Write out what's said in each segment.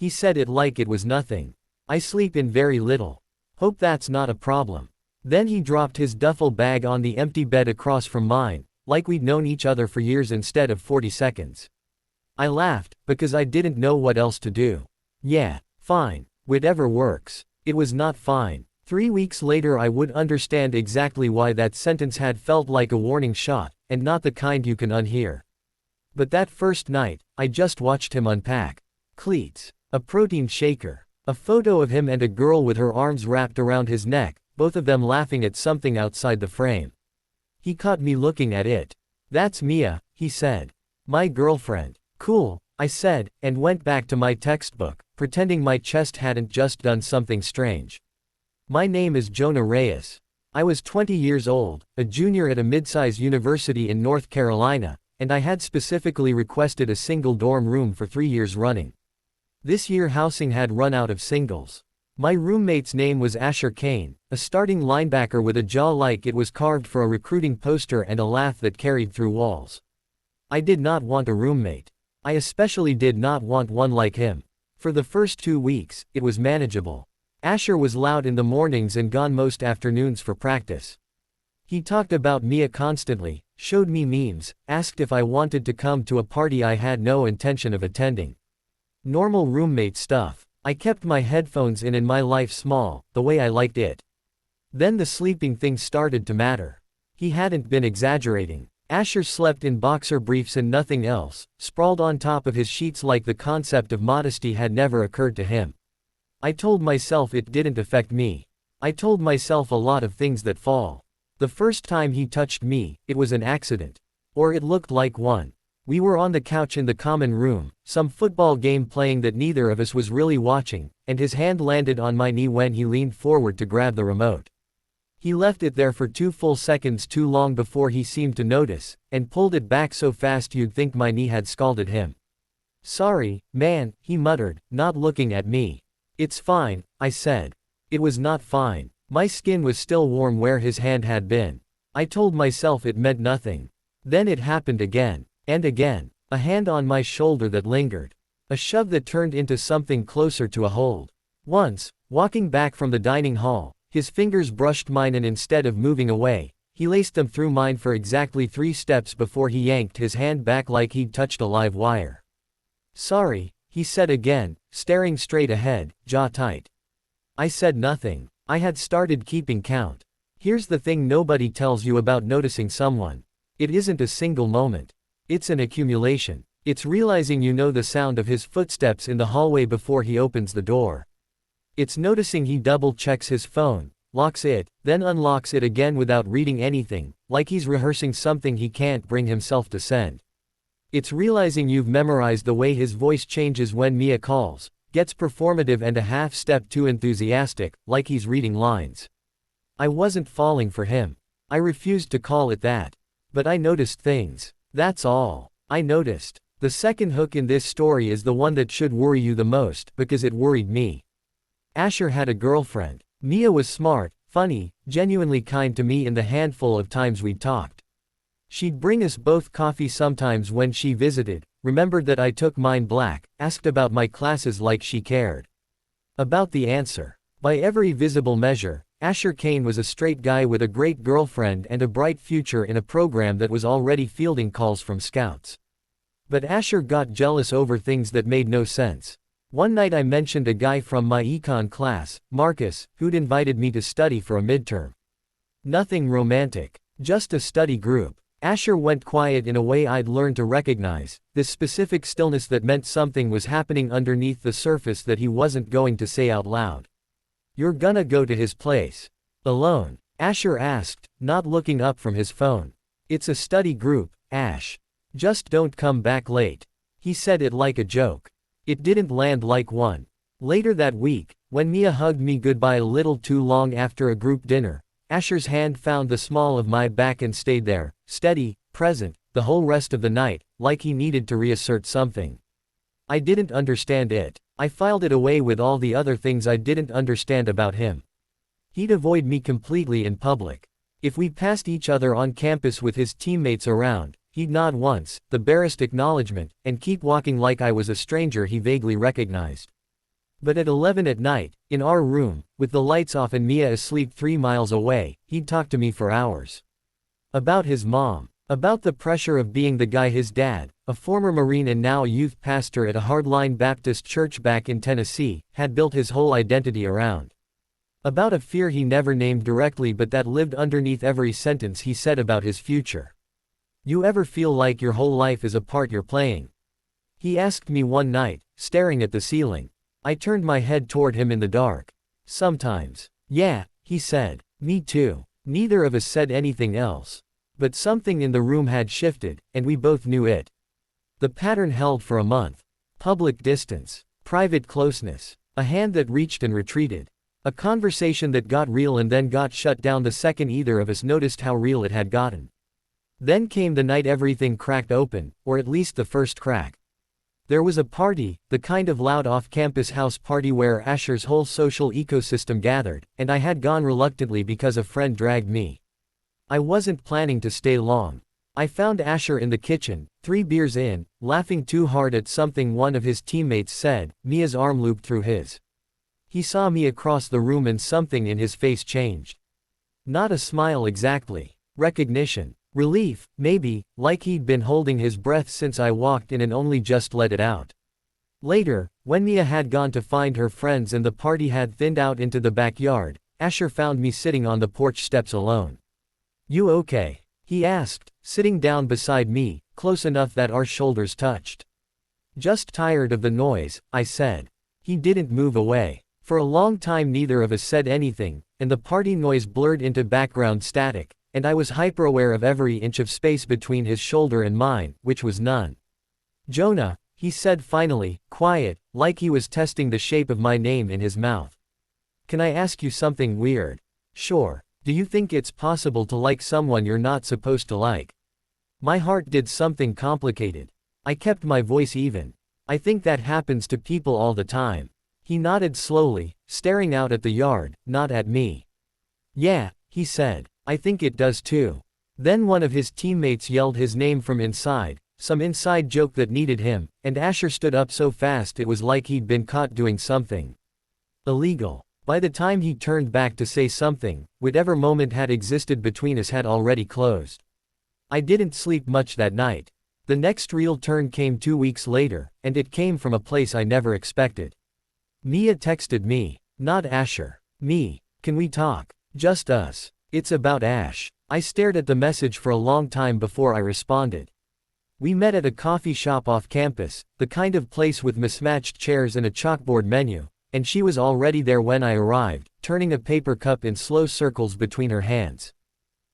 He said it like it was nothing. I sleep in very little. Hope that's not a problem. Then he dropped his duffel bag on the empty bed across from mine, like we'd known each other for years instead of 40 seconds. I laughed, because I didn't know what else to do. Yeah, fine. Whatever works. It was not fine. 3 weeks later I would understand exactly why that sentence had felt like a warning shot, and not the kind you can unhear. But that first night, I just watched him unpack cleats, a protein shaker, a photo of him and a girl with her arms wrapped around his neck, both of them laughing at something outside the frame. He caught me looking at it. "That's Mia," he said. "My girlfriend." "Cool," I said, and went back to my textbook, pretending my chest hadn't just done something strange. My name is Jonah Reyes. I was 20 years old, a junior at a mid-size university in North Carolina, and I had specifically requested a single dorm room for 3 years running. This year housing had run out of singles. My roommate's name was Asher Kane, a starting linebacker with a jaw like it was carved for a recruiting poster and a laugh that carried through walls. I did not want a roommate. I especially did not want one like him. For the first 2 weeks, it was manageable. Asher was loud in the mornings and gone most afternoons for practice. He talked about Mia constantly, showed me memes, asked if I wanted to come to a party I had no intention of attending. Normal roommate stuff. I kept my headphones in and my life small, the way I liked it. Then the sleeping thing started to matter. He hadn't been exaggerating. Asher slept in boxer briefs and nothing else, sprawled on top of his sheets like the concept of modesty had never occurred to him. I told myself it didn't affect me. I told myself a lot of things that fall. The first time he touched me, it was an accident. Or it looked like one. We were on the couch in the common room, some football game playing that neither of us was really watching, and his hand landed on my knee when he leaned forward to grab the remote. He left it there for 2 full seconds too long before he seemed to notice, and pulled it back so fast you'd think my knee had scalded him. "Sorry, man," he muttered, not looking at me. "It's fine," I said. It was not fine. My skin was still warm where his hand had been. I told myself it meant nothing. Then it happened again. And again. A hand on my shoulder that lingered. A shove that turned into something closer to a hold. Once, walking back from the dining hall, his fingers brushed mine and instead of moving away, he laced them through mine for exactly 3 steps before he yanked his hand back like he'd touched a live wire. "Sorry," he said again, staring straight ahead, jaw tight. I said nothing. I had started keeping count. Here's the thing nobody tells you about noticing someone. It isn't a single moment. It's an accumulation. It's realizing you know the sound of his footsteps in the hallway before he opens the door. It's noticing he double-checks his phone, locks it, then unlocks it again without reading anything, like he's rehearsing something he can't bring himself to send. It's realizing you've memorized the way his voice changes when Mia calls, gets performative and a half step too enthusiastic, like he's reading lines. I wasn't falling for him. I refused to call it that. But I noticed things. That's all. I noticed. The second hook in this story is the one that should worry you the most, because it worried me. Asher had a girlfriend. Mia was smart, funny, genuinely kind to me in the handful of times we'd talked. She'd bring us both coffee sometimes when she visited, remembered that I took mine black, asked about my classes like she cared about the answer. By every visible measure, Asher Kane was a straight guy with a great girlfriend and a bright future in a program that was already fielding calls from scouts. But Asher got jealous over things that made no sense. One night I mentioned a guy from my econ class, Marcus, who'd invited me to study for a midterm. Nothing romantic. Just a study group. Asher went quiet in a way I'd learned to recognize, this specific stillness that meant something was happening underneath the surface that he wasn't going to say out loud. "You're gonna go to his place alone?" Asher asked, not looking up from his phone. "It's a study group, Ash. Just don't come back late." He said it like a joke. It didn't land like one. Later that week, when Mia hugged me goodbye a little too long after a group dinner, Asher's hand found the small of my back and stayed there, steady, present, the whole rest of the night, like he needed to reassert something. I didn't understand it. I filed it away with all the other things I didn't understand about him. He'd avoid me completely in public. If we passed each other on campus with his teammates around, he'd nod once, the barest acknowledgement, and keep walking like I was a stranger he vaguely recognized. But at 11 at night, in our room, with the lights off and Mia asleep 3 miles away, he'd talk to me for hours. About his mom. About the pressure of being the guy his dad, a former Marine and now a youth pastor at a hardline Baptist church back in Tennessee, had built his whole identity around. About a fear he never named directly but that lived underneath every sentence he said about his future. You ever feel like your whole life is a part you're playing? He asked me one night, staring at the ceiling. I turned my head toward him in the dark. Sometimes. Yeah, he said. Me too. Neither of us said anything else. But something in the room had shifted, and we both knew it. The pattern held for a month. Public distance. Private closeness. A hand that reached and retreated. A conversation that got real and then got shut down the second either of us noticed how real it had gotten. Then came the night everything cracked open, or at least the first crack. There was a party, the kind of loud off-campus house party where Asher's whole social ecosystem gathered, and I had gone reluctantly because a friend dragged me. I wasn't planning to stay long. I found Asher in the kitchen, 3 beers in, laughing too hard at something one of his teammates said, Mia's arm looped through his. He saw me across the room and something in his face changed. Not a smile exactly. Recognition. Relief, maybe, like he'd been holding his breath since I walked in and only just let it out. Later, when Mia had gone to find her friends and the party had thinned out into the backyard, Asher found me sitting on the porch steps alone. You okay? He asked, sitting down beside me, close enough that our shoulders touched. Just tired of the noise, I said. He didn't move away. For a long time neither of us said anything, and the party noise blurred into background static, and I was hyper-aware of every inch of space between his shoulder and mine, which was none. Jonah, he said finally, quiet, like he was testing the shape of my name in his mouth. Can I ask you something weird? Sure. Do you think it's possible to like someone you're not supposed to like? My heart did something complicated. I kept my voice even. I think that happens to people all the time. He nodded slowly, staring out at the yard, not at me. Yeah, he said. I think it does too. Then one of his teammates yelled his name from inside, some inside joke that needed him, and Asher stood up so fast it was like he'd been caught doing something illegal. By the time he turned back to say something, whatever moment had existed between us had already closed. I didn't sleep much that night. The next real turn came 2 weeks later, and it came from a place I never expected. Mia texted me. Not Asher. Me. Can we talk? Just us. It's about Ash. I stared at the message for a long time before I responded. We met at a coffee shop off campus, the kind of place with mismatched chairs and a chalkboard menu, and she was already there when I arrived, turning a paper cup in slow circles between her hands.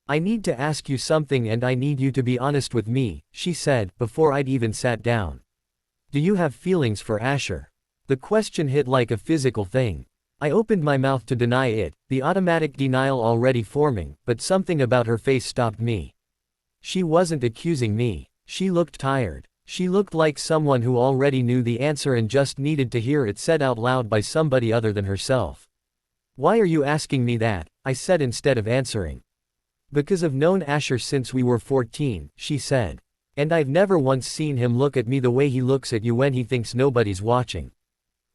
I need to ask you something and I need you to be honest with me, she said, before I'd even sat down. Do you have feelings for Asher? The question hit like a physical thing. I opened my mouth to deny it, the automatic denial already forming, but something about her face stopped me. She wasn't accusing me. She looked tired. She looked like someone who already knew the answer and just needed to hear it said out loud by somebody other than herself. Why are you asking me that? I said instead of answering. Because I've known Asher since we were 14, she said. And I've never once seen him look at me the way he looks at you when he thinks nobody's watching.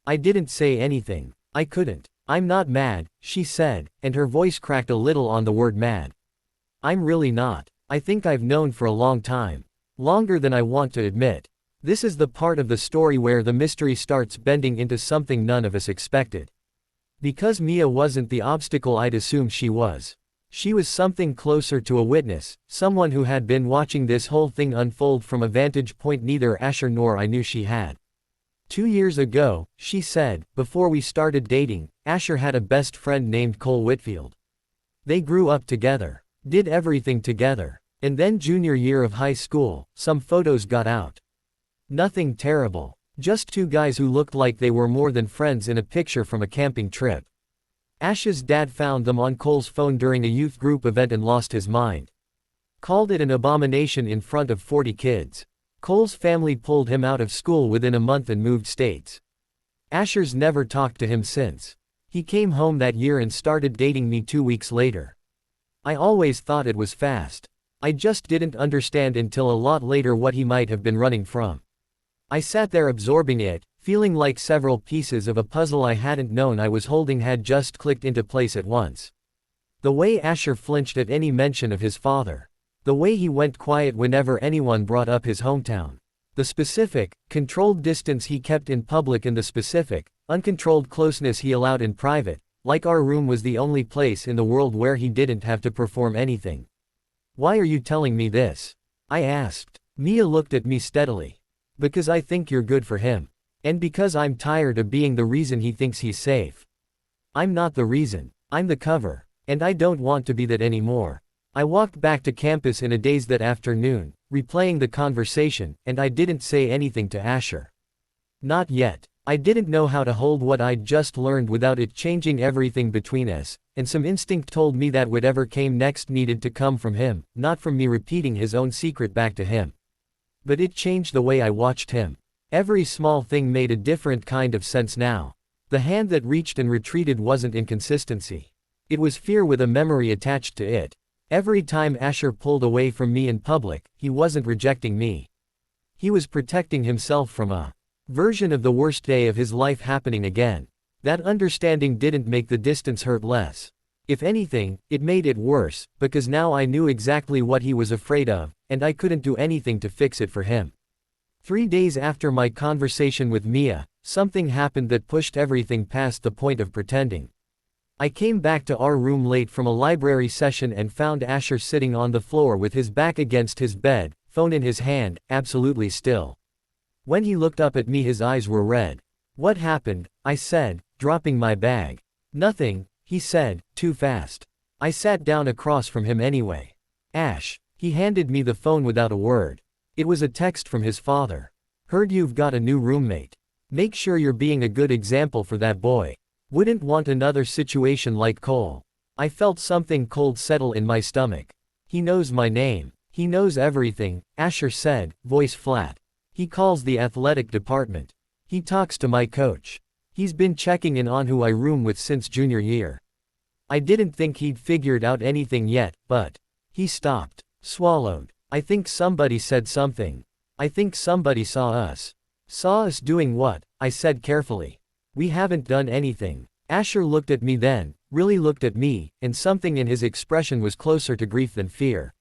I didn't say anything. I couldn't. I'm not mad, she said, and her voice cracked a little on the word mad. I'm really not. I think I've known for a long time. Longer than I want to admit. This is the part of the story where the mystery starts bending into something none of us expected. Because Mia wasn't the obstacle I'd assumed she was. She was something closer to a witness, someone who had been watching this whole thing unfold from a vantage point neither Asher nor I knew she had. 2 years ago, she said, before we started dating, Asher had a best friend named Cole Whitfield. They grew up together, did everything together, and then junior year of high school, some photos got out. Nothing terrible, just 2 guys who looked like they were more than friends in a picture from a camping trip. Ash's dad found them on Cole's phone during a youth group event and lost his mind. Called it an abomination in front of 40 kids. Cole's family pulled him out of school within a month and moved states. Asher's never talked to him since. He came home that year and started dating me 2 weeks later. I always thought it was fast. I just didn't understand until a lot later what he might have been running from. I sat there absorbing it, feeling like several pieces of a puzzle I hadn't known I was holding had just clicked into place at once. The way Asher flinched at any mention of his father. The way he went quiet whenever anyone brought up his hometown. The specific, controlled distance he kept in public and the specific, uncontrolled closeness he allowed in private, like our room was the only place in the world where he didn't have to perform anything. "Why are you telling me this?" I asked. Mia looked at me steadily. "Because I think you're good for him. And because I'm tired of being the reason he thinks he's safe. I'm not the reason. I'm the cover. And I don't want to be that anymore." I walked back to campus in a daze that afternoon, replaying the conversation, and I didn't say anything to Asher. Not yet. I didn't know how to hold what I'd just learned without it changing everything between us, and some instinct told me that whatever came next needed to come from him, not from me repeating his own secret back to him. But it changed the way I watched him. Every small thing made a different kind of sense now. The hand that reached and retreated wasn't inconsistency. It was fear with a memory attached to it. Every time Asher pulled away from me in public, he wasn't rejecting me. He was protecting himself from a version of the worst day of his life happening again. That understanding didn't make the distance hurt less. If anything, it made it worse, because now I knew exactly what he was afraid of, and I couldn't do anything to fix it for him. 3 days after my conversation with Mia, something happened that pushed everything past the point of pretending. I came back to our room late from a library session and found Asher sitting on the floor with his back against his bed, phone in his hand, absolutely still. When he looked up at me his eyes were red. "What happened?" I said, dropping my bag. "Nothing," he said, too fast. I sat down across from him anyway. "Ash." He handed me the phone without a word. It was a text from his father. "Heard you've got a new roommate. Make sure you're being a good example for that boy. Wouldn't want another situation like Cole." I felt something cold settle in my stomach. "He knows my name. He knows everything," Asher said, voice flat. "He calls the athletic department. He talks to my coach. He's been checking in on who I room with since junior year." I didn't think he'd figured out anything yet, but he stopped, swallowed. "I think somebody said something. I think somebody saw us." "Saw us doing what?" I said carefully. "We haven't done anything." Asher looked at me then, really looked at me, and something in his expression was closer to grief than fear.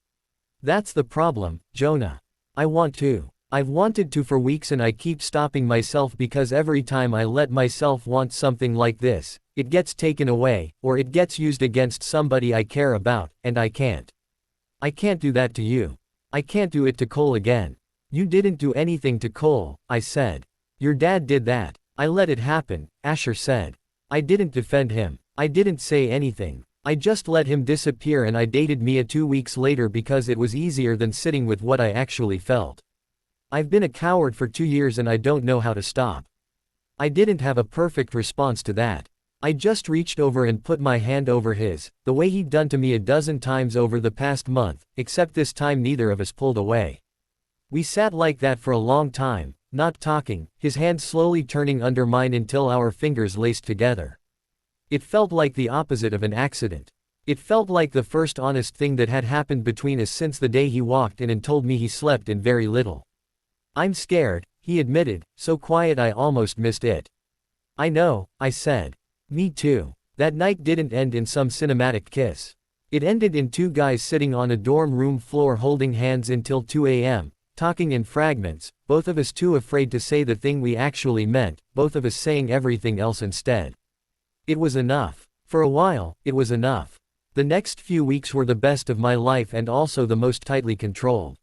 "That's the problem, Jonah. I want to. I've wanted to for weeks and I keep stopping myself because every time I let myself want something like this, it gets taken away, or it gets used against somebody I care about, and I can't. I can't do that to you. I can't do it to Cole again." "You didn't do anything to Cole," I said. "Your dad did that." "I let it happen," Asher said. "I didn't defend him. I didn't say anything. I just let him disappear and I dated Mia 2 weeks later because it was easier than sitting with what I actually felt. I've been a coward for 2 years and I don't know how to stop." I didn't have a perfect response to that. I just reached over and put my hand over his, the way he'd done to me a dozen times over the past month, except this time neither of us pulled away. We sat like that for a long time, not talking, his hand slowly turning under mine until our fingers laced together. It felt like the opposite of an accident. It felt like the first honest thing that had happened between us since the day he walked in and told me he slept in very little. "I'm scared," he admitted, so quiet I almost missed it. "I know," I said. "Me too." That night didn't end in some cinematic kiss. It ended in 2 guys sitting on a dorm room floor holding hands until 2 a.m., talking in fragments, both of us too afraid to say the thing we actually meant, both of us saying everything else instead. It was enough. For a while, it was enough. The next few weeks were the best of my life and also the most tightly controlled.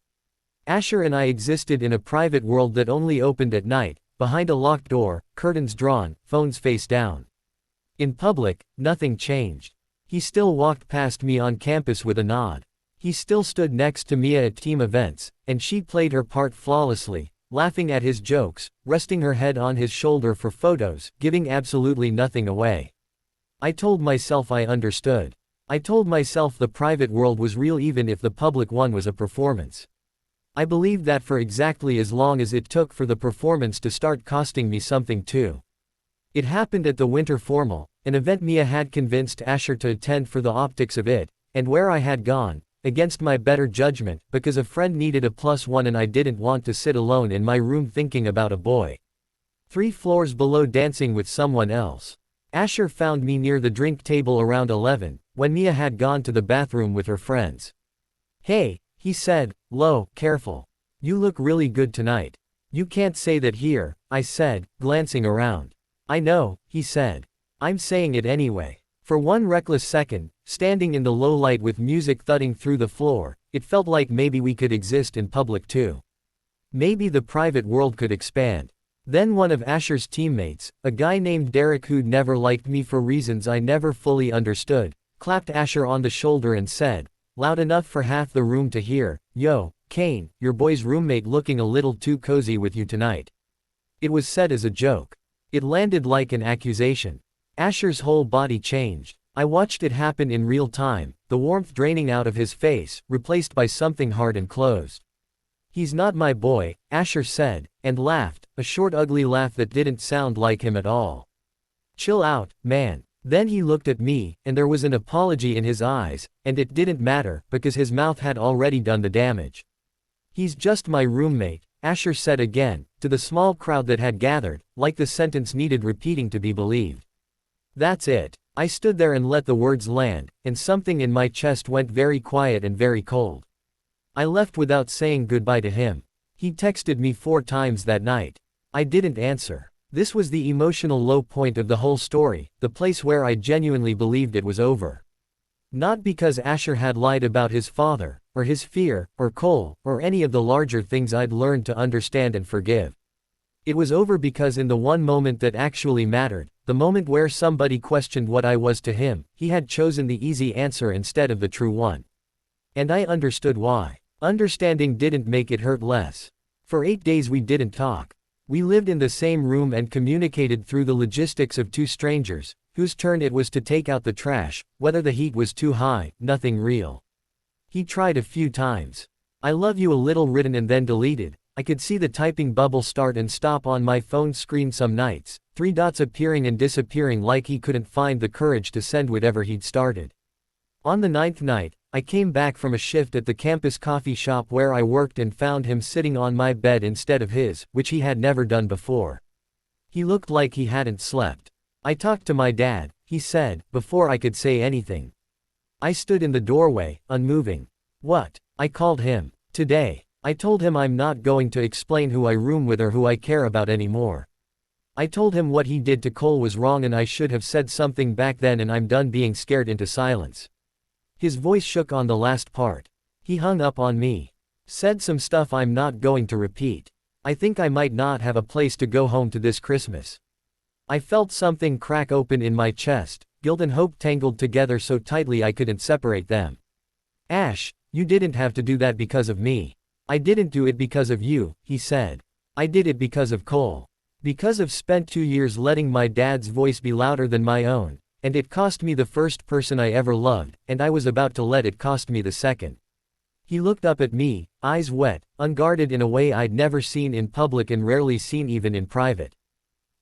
Asher and I existed in a private world that only opened at night, behind a locked door, curtains drawn, phones face down. In public, nothing changed. He still walked past me on campus with a nod. He still stood next to Mia at team events, and she played her part flawlessly, laughing at his jokes, resting her head on his shoulder for photos, giving absolutely nothing away. I told myself I understood. I told myself the private world was real even if the public one was a performance. I believed that for exactly as long as it took for the performance to start costing me something too. It happened at the Winter Formal, an event Mia had convinced Asher to attend for the optics of it, and where I had gone, against my better judgment, because a friend needed a +1 and I didn't want to sit alone in my room thinking about a boy. 3 floors below dancing with someone else. Asher found me near the drink table around 11, when Mia had gone to the bathroom with her friends. "Hey," he said, "Lo, careful. You look really good tonight." "You can't say that here," I said, glancing around. "I know," he said. "I'm saying it anyway." For one reckless second, standing in the low light with music thudding through the floor, it felt like maybe we could exist in public too. Maybe the private world could expand. Then one of Asher's teammates, a guy named Derek who'd never liked me for reasons I never fully understood, clapped Asher on the shoulder and said, loud enough for half the room to hear, "Yo, Kane, your boy's roommate looking a little too cozy with you tonight." It was said as a joke. It landed like an accusation. Asher's whole body changed. I watched it happen in real time, the warmth draining out of his face, replaced by something hard and closed. "He's not my boy," Asher said, and laughed, a short ugly laugh that didn't sound like him at all. "Chill out, man." Then he looked at me, and there was an apology in his eyes, and it didn't matter, because his mouth had already done the damage. "He's just my roommate," Asher said again, to the small crowd that had gathered, like the sentence needed repeating to be believed. That's it. I stood there and let the words land, and something in my chest went very quiet and very cold. I left without saying goodbye to him. He texted me 4 times that night. I didn't answer. This was the emotional low point of the whole story, the place where I genuinely believed it was over. Not because Asher had lied about his father, or his fear, or Cole, or any of the larger things I'd learned to understand and forgive. It was over because in the one moment that actually mattered, the moment where somebody questioned what I was to him, he had chosen the easy answer instead of the true one. And I understood why. Understanding didn't make it hurt less. For 8 days we didn't talk. We lived in the same room and communicated through the logistics of 2 strangers, whose turn it was to take out the trash, whether the heat was too high, nothing real. He tried a few times. "I love you" a little written and then deleted. I could see the typing bubble start and stop on my phone screen some nights, 3 dots appearing and disappearing like he couldn't find the courage to send whatever he'd started. On the 9th night, I came back from a shift at the campus coffee shop where I worked and found him sitting on my bed instead of his, which he had never done before. He looked like he hadn't slept. "I talked to my dad," he said, before I could say anything. I stood in the doorway, unmoving. "What?" I called him. "Today." I told him I'm not going to explain who I room with or who I care about anymore. I told him what he did to Cole was wrong and I should have said something back then, and I'm done being scared into silence. His voice shook on the last part. He hung up on me. Said some stuff I'm not going to repeat. I think I might not have a place to go home to this Christmas. I felt something crack open in my chest, guilt and hope tangled together so tightly I couldn't separate them. "Ash, you didn't have to do that because of me. I didn't do it because of you," he said. "I did it because of Cole. Because I've spent 2 years letting my dad's voice be louder than my own, and it cost me the first person I ever loved, and I was about to let it cost me the second." He looked up at me, eyes wet, unguarded in a way I'd never seen in public and rarely seen even in private.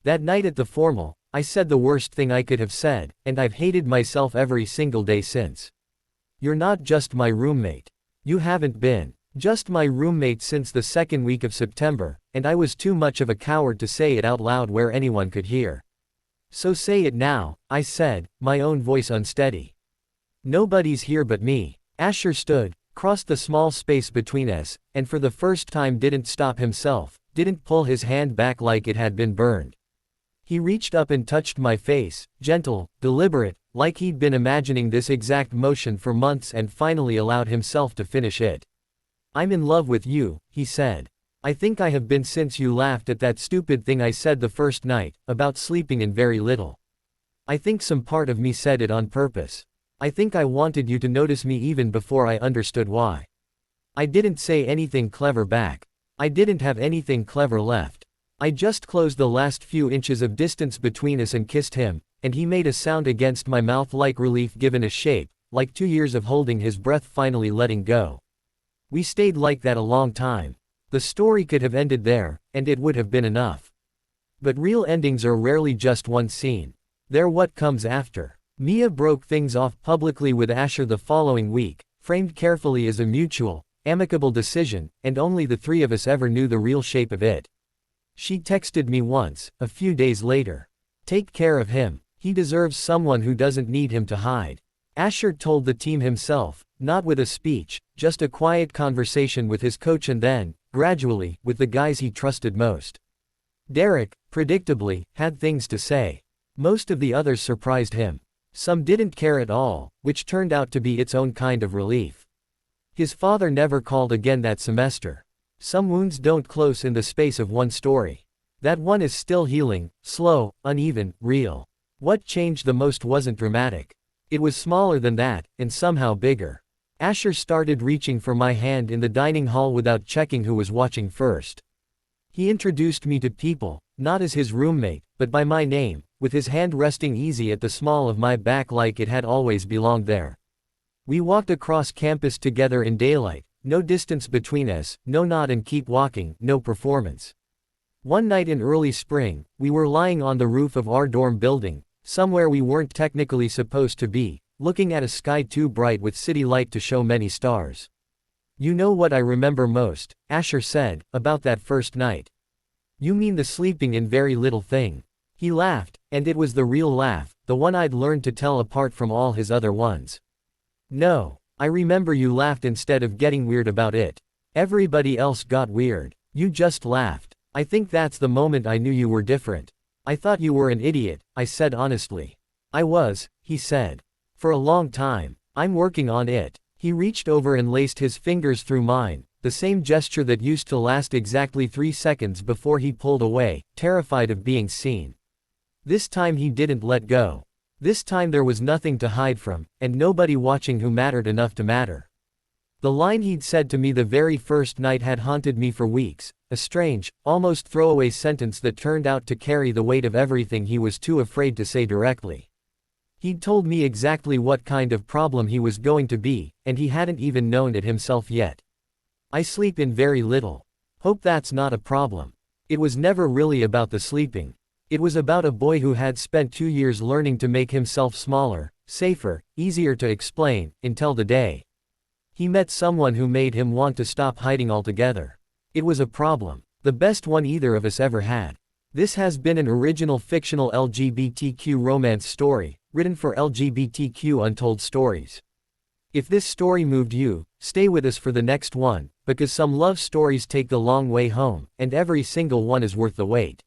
That night at the formal, I said the worst thing I could have said, and I've hated myself every single day since. "You're not just my roommate. You haven't been just my roommate since the 2nd week of September, and I was too much of a coward to say it out loud where anyone could hear. So say it now," I said, my own voice unsteady. "Nobody's here but me." Asher stood, crossed the small space between us, and for the first time didn't stop himself, didn't pull his hand back like it had been burned. He reached up and touched my face, gentle, deliberate, like he'd been imagining this exact motion for months and finally allowed himself to finish it. "I'm in love with you," he said. "I think I have been since you laughed at that stupid thing I said the first night, about sleeping in very little. I think some part of me said it on purpose. I think I wanted you to notice me even before I understood why. I didn't say anything clever back. I didn't have anything clever left. I just closed the last few inches of distance between us and kissed him, and he made a sound against my mouth like relief given a shape, like 2 years of holding his breath finally letting go. We stayed like that a long time. The story could have ended there, and it would have been enough. But real endings are rarely just one scene. They're what comes after. Mia broke things off publicly with Asher the following week, framed carefully as a mutual, amicable decision, and only the 3 of us ever knew the real shape of it. She texted me once, a few days later. Take care of him. He deserves someone who doesn't need him to hide. Asher told the team himself, not with a speech, just a quiet conversation with his coach and then, gradually, with the guys he trusted most. Derek, predictably, had things to say. Most of the others surprised him. Some didn't care at all, which turned out to be its own kind of relief. His father never called again that semester. Some wounds don't close in the space of one story. That one is still healing, slow, uneven, real. What changed the most wasn't dramatic. It was smaller than that, and somehow bigger. Asher started reaching for my hand in the dining hall without checking who was watching first. He introduced me to people, not as his roommate, but by my name, with his hand resting easy at the small of my back like it had always belonged there. We walked across campus together in daylight, no distance between us, no nod and keep walking, no performance. One night in early spring, we were lying on the roof of our dorm building, somewhere we weren't technically supposed to be, looking at a sky too bright with city light to show many stars. You know what I remember most, Asher said, about that first night. You mean the sleeping in very little thing. He laughed, and it was the real laugh, the one I'd learned to tell apart from all his other ones. No, I remember you laughed instead of getting weird about it. Everybody else got weird. You just laughed. I think that's the moment I knew you were different. I thought you were an idiot, I said honestly. I was, he said. For a long time. I'm working on it. He reached over and laced his fingers through mine, the same gesture that used to last exactly 3 seconds before he pulled away, terrified of being seen. This time he didn't let go. This time there was nothing to hide from, and nobody watching who mattered enough to matter. The line he'd said to me the very first night had haunted me for weeks, a strange, almost throwaway sentence that turned out to carry the weight of everything he was too afraid to say directly. He'd told me exactly what kind of problem he was going to be, and he hadn't even known it himself yet. I sleep in very little. Hope that's not a problem. It was never really about the sleeping. It was about a boy who had spent 2 years learning to make himself smaller, safer, easier to explain, until the day he met someone who made him want to stop hiding altogether. It was a problem. The best one either of us ever had. This has been an original fictional LGBTQ romance story, written for LGBTQ Untold Stories. If this story moved you, stay with us for the next one, because some love stories take the long way home, and every single one is worth the wait.